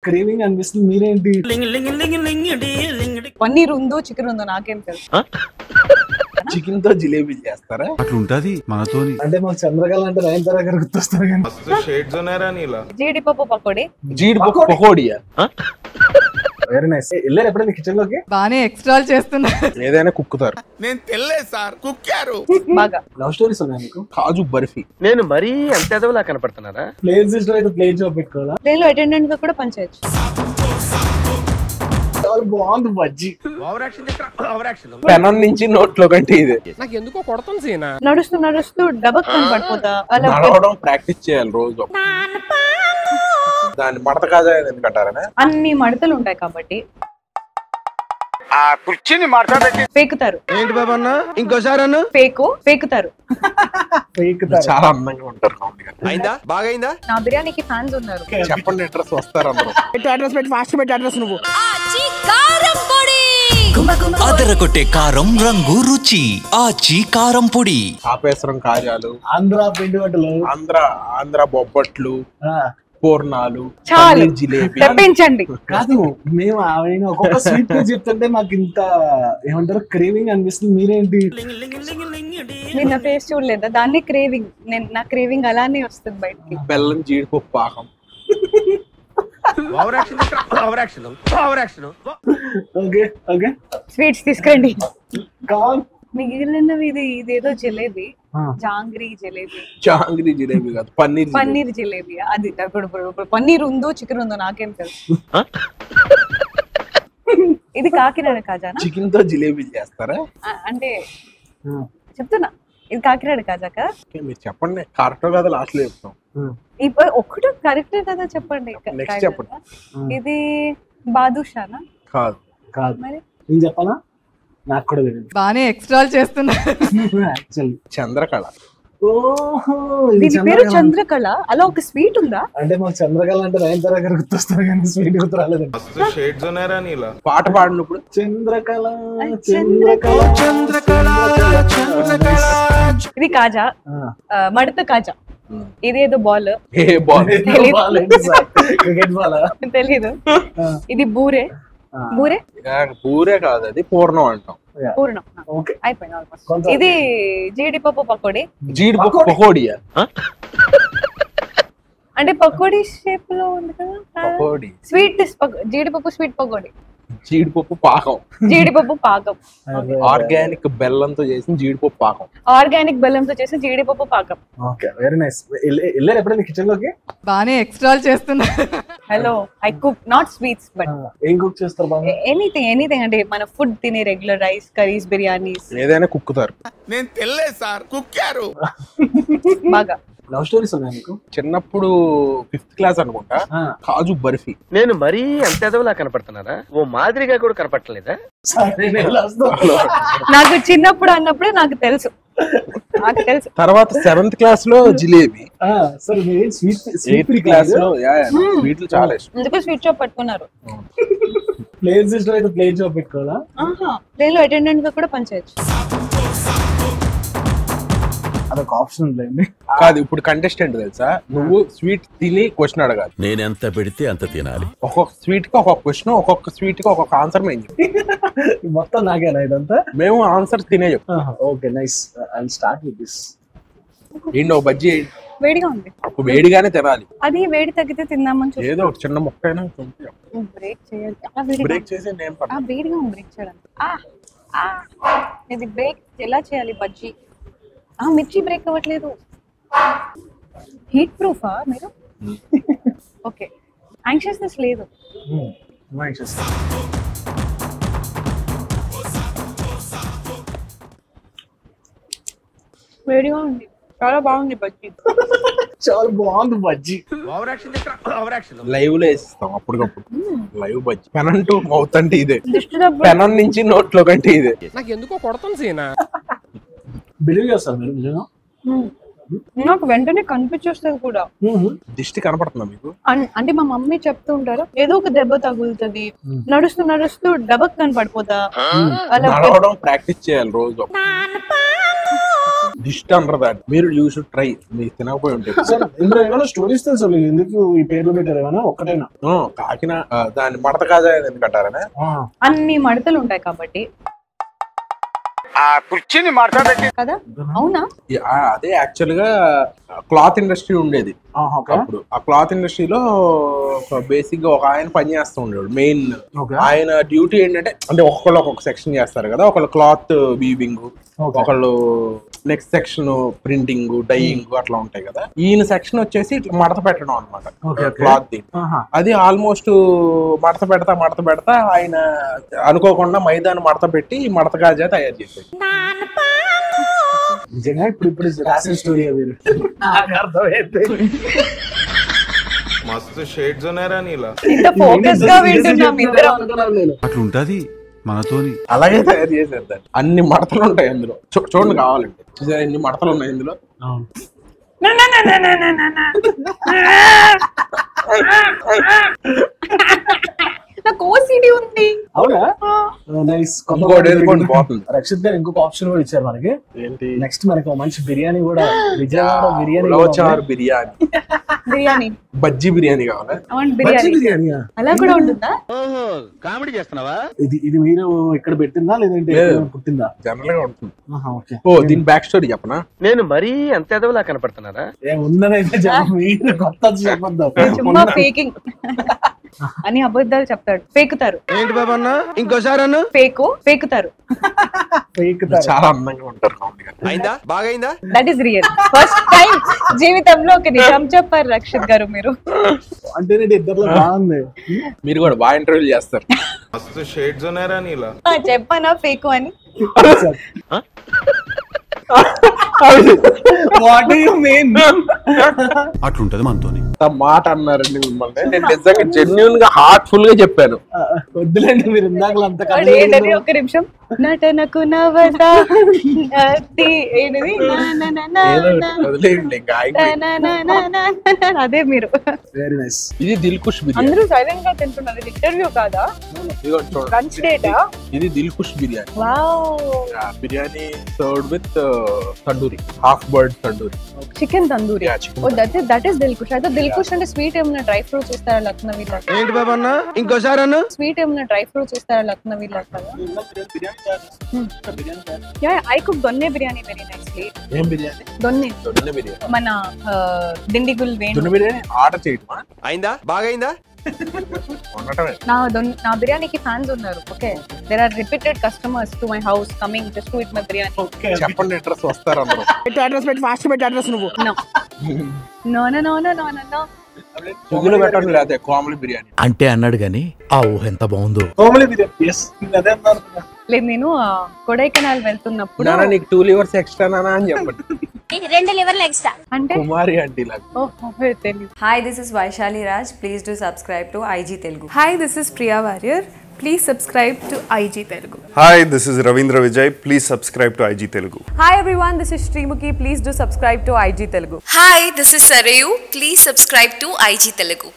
Craving అనిపిస్తుంది. మీరేంటి పన్నీర్ ఉందో చికెన్ ఉందో నాకేం తెలుసు. చికెన్ తో జిలేబీ చేస్తారా? అట్లుంటది మనతోని. అంటే మాకు చంద్రకళ అంటే నయనతార గారు గుర్తొస్తారు కానీ జీడిపప్పు పకోడీ. జీడిపప్పు పకోడియా? Very nice. వెళ్ళారు ఎప్పుడైనా కిచెన్ లోకి? బానే ఎక్స్ట్రాల్ చేస్తున్నారు. ఏదైనా కుక్కుతారు. నేను తెల్లే సార్ కుక్కారు. బాగా లవ్ స్టోరీస్ ఉన్నాయి మీకు? కాజు బర్ఫీ. నేను మరీ అంత ఎదవలా కనపడుతున్నారా? ప్లేన్ సిస్టర్ అయితే ప్లేన్ జాబ్ పెట్టుకోవాలా? ప్లేన్ లో అటెండెంట్ గా కూడా పనిచేయచ్చు. చాలా బాగుంది బజ్జీ. పెనం నుంచి నోట్లో కంటే ఇది నాకు ఎందుకో కొడతాను సీనా. నడుస్తూ నడుస్తూ డబక్ పడిపోతా. అలా నడవడం ప్రాక్టీస్ చేయాలి రోజు. దాన్ని మడత కాజా ఎందుకంటారా? అన్ని మడతలు ఉంటాయి కాబట్టి ఆ కుర్చీని మాట్లాడేది పేకుతారు. ఏంటి బాబా అన్న ఇంకోసారి అన్న పేకుతారు. చాలా అందంగా ఉంటారు. అయిందా బాగా అయిందా? నా బిర్యానీకి ఫ్యాన్స్ ఉన్నారు. చెప్పండి అడ్రస్ వస్తారు అందరూ. అడ్రస్ పెట్టి ఫాస్ట్ పెట్టి అడ్రస్ నువ్వు. అదరగొట్టే కారం రంగు రుచి ఆచి కారం పొడి. ఆపేసరం కాజాలు, ఆంధ్ర పిండి వంటలు, ఆంధ్ర బొబ్బట్లు, పూర్ణాలు, చాలు జిలేబీ. తెప్పించండి. కాదు, మేము ఆయన ఒక్కొక్క స్వీట్ పేరు చెప్తుంటే మాకు ఇంత ఏమంటారు క్రేవింగ్ అనిపిస్తుంది. మీరేంటి మీరు నా ఫేస్ చూడలేదా? దాన్ని క్రేవింగ్. నా క్రేవింగ్ అలానే వస్తుంది బయటికి. బెల్లం జీడిపప్పు పాకం. ఓకే ఓకే స్వీట్స్ తీసుకురండి. కావాలి. మిగిలినవి ఇదేదో జిలేబీ, జాంగ్రీ జిలేబీ. జాంగ్రీ జిలేబీ కాదు, పన్నీర్ జిలేబీ. అది ఇప్పుడు పన్నీర్ ఉందో చికెన్ ఉందో నాకేం తెలుసు. ఇది కాకినాడ కాజానా? చికెన్ తో జిలేబీ చేస్తారా? అంటే చెప్తున్నా, ఇది కాకినాడ కాజాక. మీరు చెప్పండి, కరెక్ట్ కదా లాస్ట్ లో చెప్తాం. ఇప్పుడు ఒక్కటి కరెక్టే కదా చెప్పండి. నెక్స్ట్ చెప్పండి. ఇది బాదుషానా? కాదు కాదు. మరి నేను చెప్పనా? నాకు కూడా తెలియదు. బానే ఎక్స్ట్రాల్ చేస్తున్నారు. చంద్రకళ. దీని పేరు చంద్రకళ. అలా ఒక స్వీట్ ఉందా? అంటే మాకు చంద్రకళ అంటే నయనతార గారు గుర్తొస్తారు కానీ స్వీట్ గుర్తు రాలేదండి. పాట పాడినప్పుడు చంద్రకళ చంద్రకళ చంద్రకళ. ఇది కాజా, మడత కాజా. ఇదేదో బాల్. క్రికెట్ బాల్ తెలీదు. ఇది బూరే. బూరే కాదు, అది పూర్ణం అంటాం. పూర్ణం అయిపోయింది ఆల్మోస్ట్. ఇది జీడిపప్పు పకోడీ. జీడిపప్పు పకోడియా? అంటే పకోడీ షేప్ లో ఉంది కదా. స్వీట్ జీడిపప్పు స్వీట్ పకోడీ. జీడిపప్పు పాకం. జీడిపప్పు పాకం. ఆర్గానిక్ బెల్లంతో చేసిన జీడిపప్పు పాకం. ఆర్గానిక్ బెల్లంతో చేసిన జీడిపప్పు పాకం. Okay, very nice. వెళ్ళారు ఎప్పుడైనా కిచెన్ లోకి? బానే ఎక్స్ట్రాల్ చేస్తున్నారు. Hello, I cook not sweets but. ఏం కుక్ చేస్తారు బాగా? ఎనీథింగ్ అంటే మన ఫుడ్ తినే రెగ్యులర్ రైస్, కర్రీస్, బిర్యానీస్ ఏదైనా కుక్కుతారు. నేను తెల్లే సార్ కుక్కారు. బాగా. లవ్ స్టోరీస్ ఉన్నాయి మీకు? చిన్నప్పుడు 5th క్లాస్ అనుకుంటా, కాజు బర్ఫీ. నేను మరీ అంత ఎదవలా కనపడుతున్నారా? ఓ మాదిరిగా కూడా కనపడలేదా? నాకు చిన్నప్పుడు అన్నప్పుడే నాకు తెలుసు. తర్వాత 7th క్లాస్ లో జిలేబీ. 8th క్లాస్ లో స్వీట్లు చాలా ఇష్టం. ఎందుకు స్వీట్ షాప్ పెట్టుకున్నారు? ప్లేన్ సిస్టర్ అయితే ప్లేన్ షాప్ పెట్టుకోవాలా? ప్లేన్ లో అటెండెంట్ గా కూడా పనిచేయచ్చు. అదొక ఆప్షన్ ఉందండి. కాదు, ఇప్పుడు కంటెస్టెంట్ తెలుసా, నువ్వు స్వీట్ తిని క్వశ్చన్ అడగాలి. నేను ఎంత పెడితే అంత తినాలి. ఒక్కొక్క స్వీట్ కి ఒక్కొక్క క్వశ్చన్, ఒక్కొక్క స్వీట్ కి ఒక్కొక్క ఆన్సర్. మేము మొత్తం నాకేనా ఇదంతా? మేము ఆన్సర్ తినే చెప్తాం. Okay, nice. I will start with this. ఏంటో బజ్జీ వేడిగా ఉంది. వేడిగానే తినాలి. అది వేడి తగ్గితే తిందామని చూస్తే ఏదో ఒక చిన్న ముక్క అయినా బ్రేక్ చేయాలి. బ్రేక్ చేసి నేను వేడిగా ఉంది బ్రేక్ చేయడానికి. ఇది బ్రేక్ ఎలా చేయాలి? బజ్జీ మిర్చి బ్రేక్ అవ్వట్లేదు. హీట్ ప్రూఫా మీరు? ఓకే, యాంగ్షియస్నెస్ లేదు. వేడిగా ఉంది. చాలా బాగుంది బజ్జీ. చాలా బాగుంది బజ్జీ. లైవ్ లో వేసిస్తాం అప్పటికప్పుడు. లైవ్ బజ్జీ. పెనం టు మౌత్ అంటే ఇదే. పెనం నుంచి నోట్లో కంటే ఇదే. నాకు ఎందుకో కొడతాను సీనా. బిలీవ్ చేస్తారు మీరు నిజంగా? నాకు వెంటనే కనిపించేస్తుంది కూడా. దిష్టి కనపడుతుందా మీకు? అంటే మా మమ్మీ చెప్తూ ఉంటారు, ఏదో ఒక దెబ్బ తగులుతుంది, నడుస్తూ నడుస్తూ డబక్ పడిపోతా. నడవడం ప్రాక్టీస్ చేయాలి రోజు. దిష్టి అంటారు దాన్ని. మీరు యూ షుడ్ ట్రై. మీకు తినకపోయి ఉంటుంది. ఇందులో ఏమైనా స్టోరీస్ తెలుసు ఎందుకు ఈ పేర్లు పెట్టారు? ఏమైనా ఒక్కటైనా కాకినా దాన్ని మడత కాజా ఎందుకంటారనే అన్ని మడతలు ఉంటాయి కాబట్టి కుర్చీని మాట్లాడే కదా. అవునా? అదే యాక్చువల్ గా క్లాత్ ఇండస్ట్రీ ఉండేది అప్పుడు. ఆ క్లాత్ ఇండస్ట్రీలో బేసిక్ గా ఒక ఆయన పని చేస్తూ ఉండేవాడు. మెయిన్ ఆయన డ్యూటీ ఏంటంటే, అంటే ఒక్కొక్కళ్ళు ఒక్కొక్క సెక్షన్ చేస్తారు కదా. ఒకళ్ళు క్లాత్ వీవింగ్, ఒకళ్ళు నెక్స్ట్ సెక్షన్ ప్రింటింగ్, డైయింగ్ అట్లా ఉంటాయి కదా. ఈయన సెక్షన్ వచ్చేసి ఇట్లా మడత పెట్టడం అనమాట క్లాత్ ది. అది ఆల్మోస్ట్ మడత పెడతా ఆయన అనుకోకుండా మైదాన్ని మడత పెట్టి మడత కాజా తయారు చేసేది. నిజంగా ఇప్పుడు రాసిన స్టోరీ అర్థమైతే మస్తు షేడ్స్ ఉన్నారా నీలా. ఇంత ఫోకస్ గా వింటున్నాం ఇద్దరం. అట్లుంటది మనతోని. అలాగే తయారు చేసేది దాన్ని. అన్ని మడతలు ఉంటాయి అందులో. చూడండి కావాలంటే, చూసారా ఎన్ని మడతలు ఉన్నాయి ఇందులో. నాకు ఓసిడి ఉంది. అవునా? నైస్. రక్షిత్ గారు ఇంకొక ఆప్షన్ కూడా ఇచ్చారు మనకి. ఏంటి? నెక్స్ట్ మనకి మంచి బిర్యానీ కూడా, విజయవాడ బిర్యానీ, బిర్యానీ, బజ్జీ బిర్యానీ కావాలా? బిర్యానీ అలా కూడా ఉంటుందా? కామెడీ చేస్తున్నావా? ఇది మీరు ఇక్కడ పెట్టిందా లేదంటే పుట్టిందా? జనరల్ గా ఉంటుంది. ఓ దీని బ్యాక్ స్టోరీ చెప్పనా? నేను మరీ అంత ఎదవలా కనపడుతున్నారా? ఉన్నదైతే మీరు కొత్త చెప్పొద్దాం. చుమ్మా ఫేకింగ్ అని అబద్ధాలు చెప్తాడు. ఫేకుతారు. ఏంటి బాబా అన్న? ఇంకోసారి అన్న ఫేకుతారు. చాలా అందంగా ఉంటారు. అయిందా? బాగా అయిందా? That is real. First time జీవితంలో ఒక నిజం చెప్పారు రక్షిత్ గారు మీరు. అంటే ఇద్దరు బాగుంది. మీరు కూడా బాగా ఇంటర్వ్యూ చేస్తారు. మస్తు షేడ్స్ ఉన్నారా నీలా. చెప్పానా ఫేకు అని? What you mean? అట్లుంటది మనతోని. మాట అన్నారండి మిమ్మల్ని. నేను నిజంగా జెన్యూన్ గా హార్ట్ఫుల్ గా చెప్పాను. వద్దులేండి మీరు ఇందాక అంత ఏంటది? ఒక నిమిషం. నటనకు నవదా అదే మీరు. Very nice. ఇది దిల్కుష్ బిర్యానీ. అందరూ సైలెంట్ గా తింటున్నారు. ఇది ఇంటర్వ్యూ కాదా? లంచ్ డేటా? ఇది Dilkush biryani. Wow. Biryani served with tandoori, half bird tandoori, chicken tandoori. Oh that is Dilkush. అయితే దిల్కుష్ అంటే స్వీట్ ఏమైనా డ్రై ఫ్రూట్స్ ఇస్తారా లక్నవీ? ఏంటి బాబా అన్న? ఇంకోసారి అన్న? స్వీట్ ఏమైనా డ్రై ఫ్రూట్స్ ఇస్తారా Lucknowi? I cook donne biryani very nicely. ఏం బిర్యానీ? donne బిర్యానీ. మన దిండిగుల్ వేణు. దొన్నె బిర్యానీ ఆర్డర్ చేయటమా? అయిందా? బాగా అయిందా? నా బిర్యానీకి ఫ్యాన్స్ ఉన్నారు. Okay, there are repeated customers to my house coming just to eat my biryani. చెప్పండి అడ్రస్ వస్తారు అందరూ. అడ్రస్ పెట్టి ఫాస్ట్ పెట్టి అడ్రస్ నువ్వు. నో స్విగ్గీలో పెట్టండి, లేకపోతే కోమలి బిర్యానీ. అంటే అన్నాడు గాని ఆ ఊహ ఎంత బాగుందో. లేదు, నేను కొడైకెనాల్ వెళ్తున్నప్పుడు నీకు 2 livers ఎక్స్ట్రా నానా అని చెప్పండి. 2 liverలు ఎక్స్ట్రా అంటే కుమారి ఆంటీ లాగా. తెలియదు. Hi, this is Vaishali Raj. Please do subscribe to IG Telugu. Hi, this is Priya Warrior. Please subscribe to IG Telugu. Hi, this is Ravindra Vijay. Please subscribe to IG Telugu. Hi everyone, this is Srimukhi. Please do subscribe to IG Telugu. Hi, this is Sarayu. Please subscribe to IG Telugu.